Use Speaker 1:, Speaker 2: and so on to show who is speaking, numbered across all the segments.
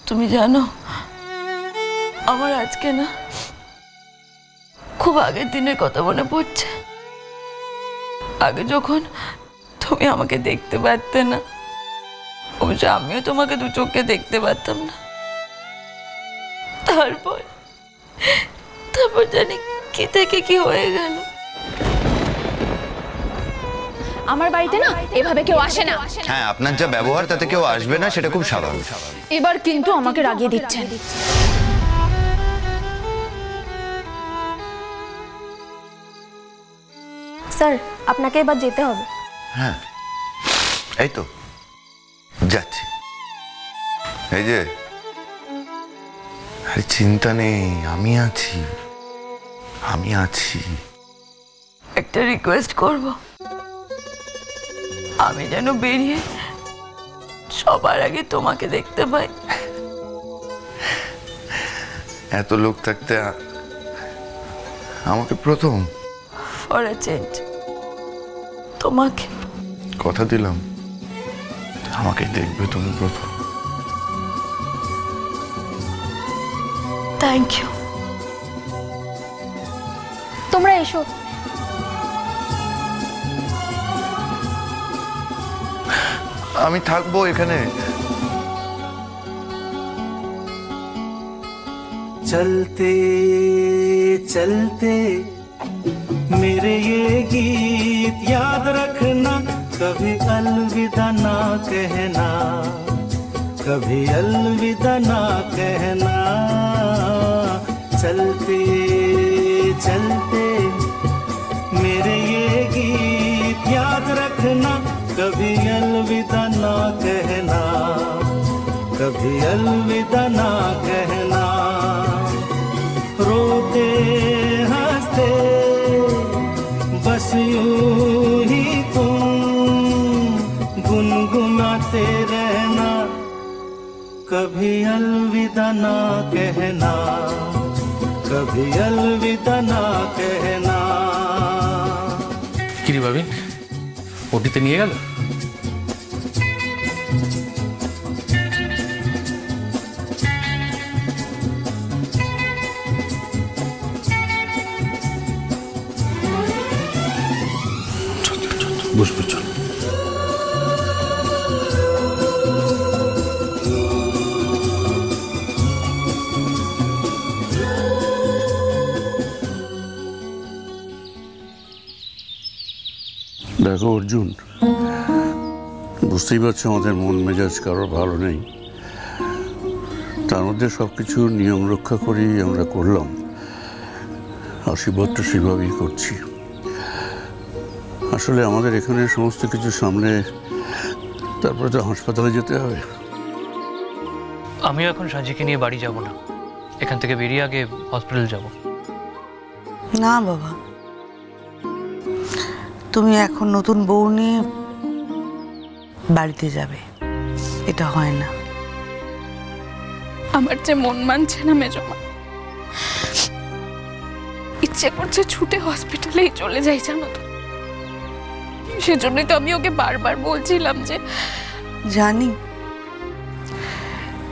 Speaker 1: তুমি জানো আমার আজকে না খুব আগের দিনের কথা মনে পড়ছে। আগে যখন তুমি আমাকে দেখতে পারতে না, অবশ্য আমিও তোমাকে দু চোখে দেখতে পারতাম না, তারপর জানি কি থেকে কি হয়ে গেল।
Speaker 2: আমার বাড়িতে না এভাবে কেউ আসে না।
Speaker 3: হ্যাঁ, আপনার যা ব্যবহার তাতে কেউ আসবে না, সেটা খুব স্বাভাবিক।
Speaker 2: এবার কিন্তু আমাকে রাগিয়ে দিচ্ছেন।
Speaker 4: স্যার, আপনাকে এবার যেতে হবে।
Speaker 3: হ্যাঁ, এই তো যাচ্ছি। এই যে, আরে চিন্তা নেই, আমি আছি।
Speaker 1: একটা রিকোয়েস্ট করব, আমি যেন বেরিয়ে সবার আগে তোমাকে দেখতে পাই।
Speaker 3: এত লোক থাকতে আমাকে প্রথম।
Speaker 1: ফর আ চেঞ্জ তোমাকে।
Speaker 3: কথা দিলাম আমাকে দেখবে তুমি প্রথম।
Speaker 1: Thank you.
Speaker 4: তোমরা এসো।
Speaker 3: আমি থাকবো এখানে।
Speaker 5: चलते चलते मेरे ये गीत याद रखना, कभी अलविदा ना कहना, कभी अलविदा ना कहना। चलते चलते मेरे ये गीत याद रखना, कभी अलविदा ना कहना, कभी अलविदा ना कहना। रोते हंसते बस यूं ही तुम गुनगुनाते रहना, कभी अलविदा ना कहना, कभी अलविदा ना कहना।
Speaker 6: কিরে ভাবি, ওটিতে নিয়ে গেল? বসবে, চল।
Speaker 7: দেখো অর্জুন, বুঝতেই পারছো আমাদের মন মেজাজ কারোর ভালো নেই, তার মধ্যে সবকিছু নিয়ম রক্ষা করেই আমরা করলাম। আশীর্বাদটা সেভাবেই করছি। আসলে আমাদের এখানে সমস্ত কিছু সামনে তারপরে তো হাসপাতালে যেতে হবে।
Speaker 6: আমিও এখন সাজিকে নিয়ে বাড়ি যাব না, এখান থেকে বেরিয়ে আগে হসপিটাল যাব।
Speaker 8: না বাবা, তুমি এখন নতুন বউ নিয়ে বাড়িতে যাবে, এটা হয় না।
Speaker 2: আমার যে মন মানছে না মেজমা, ইচ্ছে করছে ছুটে হসপিটালেই চলে যাই, জানো তো। সেজন্যই তো আমি ওকে বারবার বলছিলাম যে।
Speaker 8: জানি,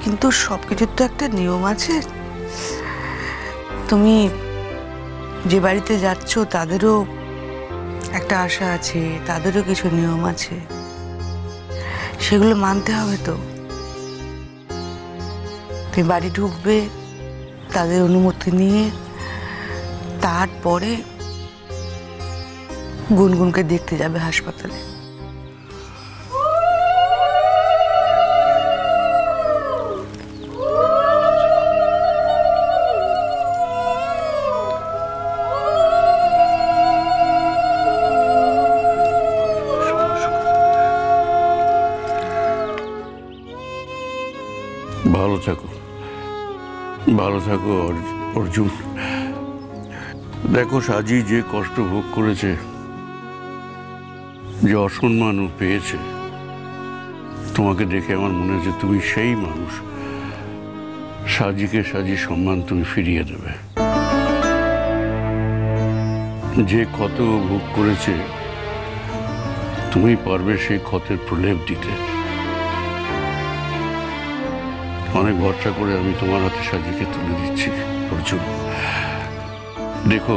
Speaker 8: কিন্তু সবকিছুর তো একটা নিয়ম আছে। তুমি যে বাড়িতে যাচ্ছ তাদেরও একটা আশা আছে, তাদেরও কিছু নিয়ম আছে, সেগুলো মানতে হবে তো। তুমি বাড়ি ঢুকবে তাদের অনুমতি নিয়ে, তারপরে গুনগুনকে দেখতে যাবে হাসপাতালে।
Speaker 7: ভালো থাকো, ভালো থাকো অর্জুন। দেখো সাজি যে কষ্ট ভোগ করেছে, যে অসম্মান পেয়েছে, তোমাকে দেখে আমার মনে হচ্ছে তুমি সেই মানুষ, সাজিকে সাজি সম্মান তুমি ফিরিয়ে দেবে। যে ক্ষত ভোগ করেছে, তুমি পারবে সেই ক্ষতের প্রলেপ দিতে। অনেক ভরসা করে আমি তোমার হাতে সাজিকে তুলে দিচ্ছি অর্জুন। দেখো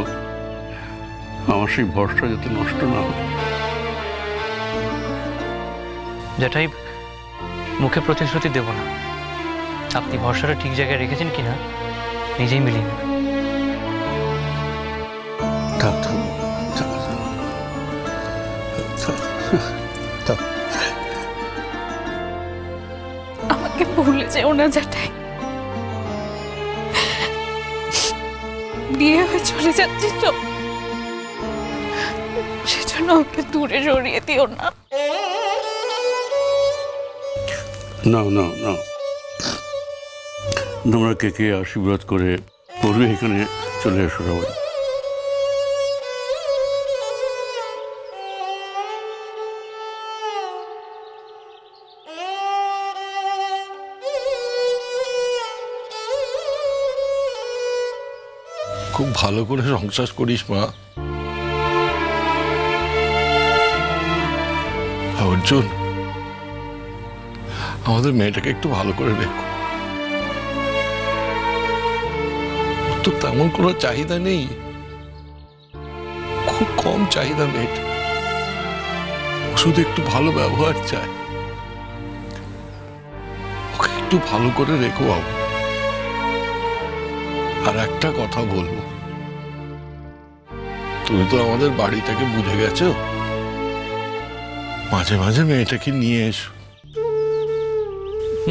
Speaker 7: আমার সেই ভরসা যাতে নষ্ট না হয়।
Speaker 6: যেটাই মুখে প্রতিশ্রুতি দেব না, আপনি ভরসাটা ঠিক জায়গায় রেখেছেন কিনা নিজেই মিলিয়ে নেবেন।
Speaker 7: থাক থাক থাক থাক।
Speaker 2: আমাকে ভুলে যেও না জ্যাঠাই। বিয়ে হয়ে চলে যাচ্ছি তো, সেজন্য ওকে দূরে সরিয়ে দিও না।
Speaker 7: না না না, তোমরা কে কে আশীর্বাদ করে পড়বে এখানে চলে এসো সবাই।
Speaker 9: খুব ভালো করে সংসার করিস মা। অর্জুন, আমাদের মেয়েটাকে একটু ভালো করে দেখো। ওর তো তেমন কোনো চাহিদা নেই, খুব কম চাহিদা মেয়েটা। ও শুধু একটু ভালো ব্যবহার চায়। ওকে একটু ভালো করে রেখো বাবু। আর একটা কথা বলবো, তুমি তো আমাদের বাড়িটাকে বুঝে গেছো, মাঝে মাঝে মেয়েটাকে নিয়ে এসো।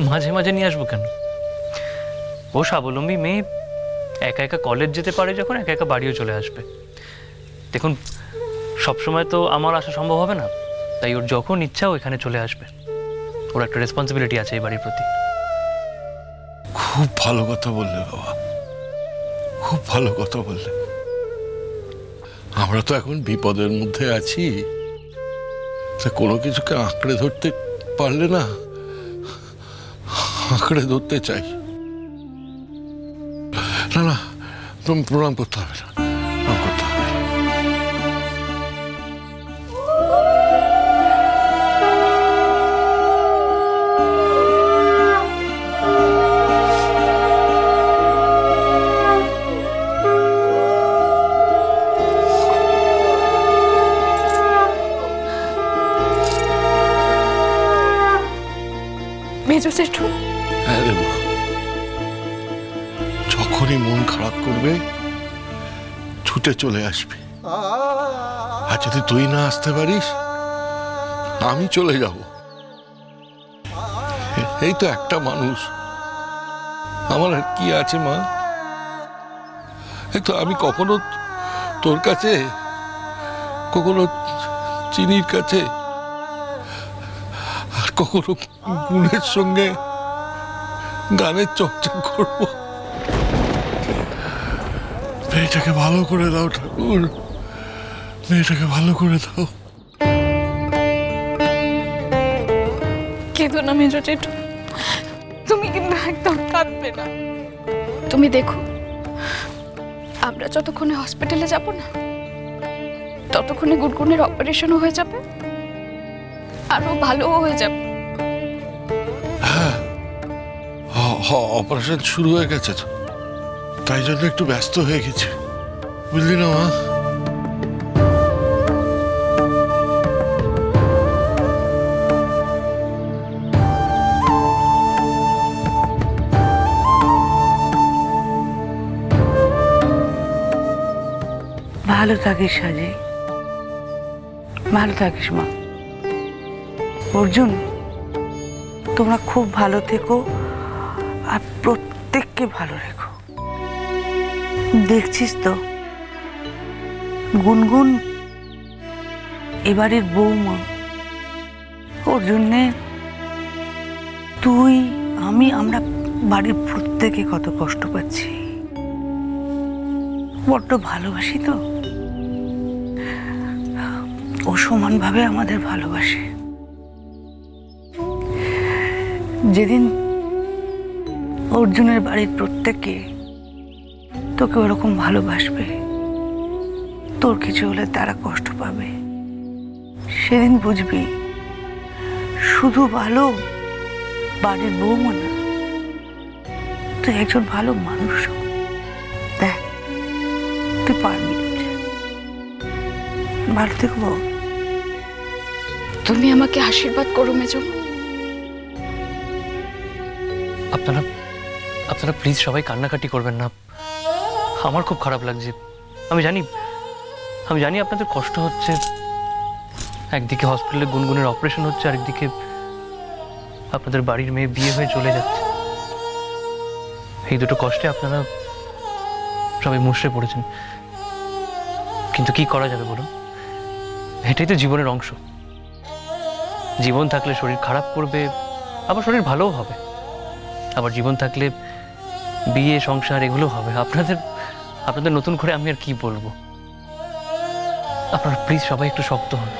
Speaker 6: মাঝে মাঝে নিয়ে আসবো কেন? ও স্বাবলম্বী মেয়ে, একা একা কলেজ যেতে পারে যখন, একা একা বাড়িও চলে আসবে। দেখুন, সবসময় তো আমার আসা সম্ভব হবে না, তাই ওর যখন ইচ্ছা ও এখানে চলে আসবে। ওর একটা রেসপন্সিবিলিটি আছে এই বাড়ির প্রতি।
Speaker 9: খুব ভালো কথা বললে বাবা, খুব ভালো কথা বললে। আমরা তো এখন বিপদের মধ্যে আছি, তা কোনো কিছুকে আঁকড়ে ধরতে পারলে না, আঁকড়ে ধরতে চাই না। না, তুমি প্রণাম করতে হবে না, প্রণাম করতে হবে না।
Speaker 2: মেজো জেঠু,
Speaker 9: হ্যাঁ রে মা, যখনই মন খারাপ করবে ছুটে চলে আসবে। আর যদি তুই না আসতে পারিস, আমি চলে যাব। এই তো একটা মানুষ, আমার আর কি আছে মা? এই তো আমি কখনো তোর কাছে, কখনো চিনির কাছে, আর কখনো গুণের সঙ্গে গানের চর্চা করবো। মেয়েটাকে ভালো করে দাও ঠাকুর, মেয়েটাকে ভালো করে দাও।
Speaker 2: কেঁদো না মেজো জেঠু, তুমি কিন্তু একদম কাঁদবে না। তুমি দেখো, আমরা যতক্ষণে হসপিটালে যাব না, ততক্ষণে গুনগুনের অপারেশনও হয়ে যাবে, আরো ভালোও হয়ে যাবে।
Speaker 9: হ্যাঁ, অপারেশন শুরু হয়ে গেছে তো, তাই জন্য একটু ব্যস্ত হয়ে গেছে, বুঝলি না মা?
Speaker 8: ভালো থাকিস সাজি, ভালো থাকিস মা। অর্জুন, তোমরা খুব ভালো থেকো আর প্রত্যেককে ভালো রেখো। দেখছিস তো গুনগুন এবারের বৌমা, ওর জন্যে তুই আমরা বাড়ির প্রত্যেকে কত কষ্ট পাচ্ছি। বড্ড ভালোবাসি তো, ও সমানভাবে আমাদের ভালোবাসে। যেদিন অর্জুনের বাড়ির প্রত্যেকে তোকে ওরকম ভালোবাসবে, তোর কিছু হলে তারা কষ্ট পাবে, সেদিন বুঝবি শুধু ভালো বাড়ির বৌমা না, তুই একজন ভালো মানুষ। দেখ তুই পারবি। ভালো থেকো বাবা।
Speaker 2: তুমি আমাকে আশীর্বাদ করো মেজমা।
Speaker 6: আপনারা আপনারা প্লিজ সবাই কান্নাকাটি করবেন না, আমার খুব খারাপ লাগছে। আমি জানি আপনাদের কষ্ট হচ্ছে। একদিকে হসপিটালে গুনগুনের অপারেশন হচ্ছে, আরেকদিকে আপনাদের বাড়ির মেয়ে বিয়ে হয়ে চলে যাচ্ছে। এই দুটো কষ্টে আপনারা সবাই মুষড়ে পড়েছেন, কিন্তু কি করা যাবে বলুন? এটাই তো জীবনের অংশ। জীবন থাকলে শরীর খারাপ করবে, আবার শরীর ভালোও হবে। আবার জীবন থাকলে বিয়ে সংসার এগুলো হবে। আপনাদের নতুন করে আমি আর কি বলবো? আপনারা প্লিজ সবাই একটু শক্ত হন।